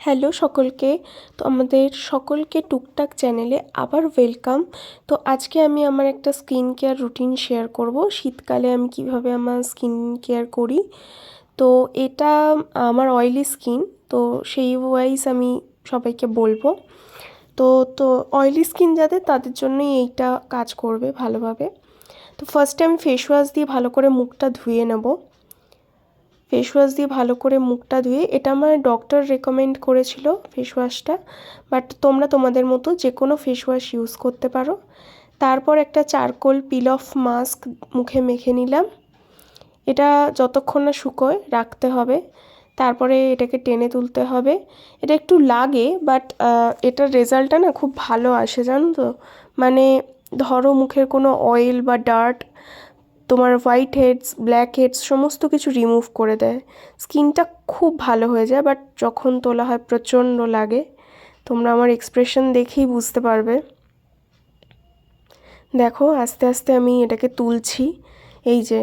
Hello সকলকে। তো আমাদের সকলকে টুকটাক চ্যানেলে আবার ওয়েলকাম। তো আজকে আমি আমার একটা স্কিন কেয়ার রুটিন শেয়ার করব। শীতকালে আমি কিভাবে আমার স্কিন কেয়ার করি। তো এটা আমার অয়েলি স্কিন, তো সেই ওয়াইজ আমি সবাইকে বলবো। তো তো অয়েলি স্কিন যাদের, তাদের জন্যই এইটা কাজ করবে ভালোভাবে। তো ফার্স্টে আমি ফেস ওয়াশ দিয়ে ভালো করে মুখটা ধুয়ে নেব। ফেস ওয়াশ দিয়ে ভালো করে মুখটা ধুয়ে, এটা আমার ডক্টর রেকমেন্ড করেছিল ফেস ওয়াশটা, বাট তোমরা তোমাদের মতো যে কোনো ফেস ওয়াশ ইউজ করতে পারো। তারপর একটা চারকোল পিল অফ মাস্ক মুখে মেখে নিলাম। এটা যতক্ষণ না শুকোয় রাখতে হবে, তারপরে এটাকে টেনে তুলতে হবে। এটা একটু লাগে, বাট এটার রেজাল্টটা না খুব ভালো আসে, জানো তো। মানে ধরো মুখের কোনো অয়েল বা ডার্ট, তোমার হোয়াইট হেডস, ব্ল্যাক হেডস সমস্ত কিছু রিমুভ করে দেয়। স্কিনটা খুব ভালো হয়ে যায়, বাট যখন তোলা হয় প্রচণ্ড লাগে। তোমরা আমার এক্সপ্রেশন দেখেই বুঝতে পারবে। দেখো আস্তে আস্তে আমি এটাকে তুলছি। এই যে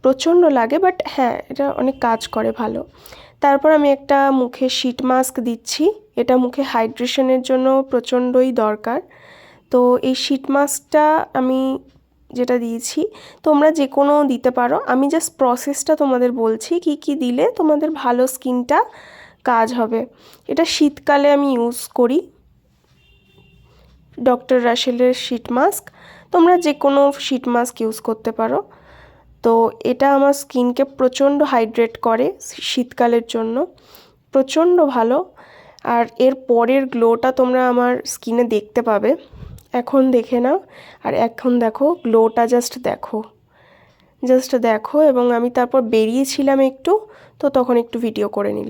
প্রচণ্ড লাগে, বাট হ্যাঁ, এটা অনেক কাজ করে ভালো। তারপর আমি একটা মুখে শীট মাস্ক দিচ্ছি। এটা মুখে হাইড্রেশনের জন্য প্রচণ্ডই দরকার। তো এই শীট মাস্কটা আমি যেটা দিয়েছি, তোমরা যে কোনো দিতে পারো। আমি জাস্ট প্রসেসটা তোমাদের বলছি, কি কি দিলে তোমাদের ভালো স্কিনটা কাজ হবে। এটা শীতকালে আমি ইউজ করি, ডক্টর রাসেলের শীট মাস্ক। তোমরা যে কোনো শীট মাস্ক ইউজ করতে পারো। তো এটা আমার স্কিনকে প্রচণ্ড হাইড্রেট করে শীতকালের জন্য, প্রচণ্ড ভালো। আর এর পরের গ্লোটা তোমরা আমার স্কিনে দেখতে পাবে। এখন দেখে নাও, আর এখন দেখো গ্লোটা, জাস্ট দেখো। এবং আমি তারপর বেরিয়েছিলাম একটু, তো তখন একটু ভিডিও করে নিলাম।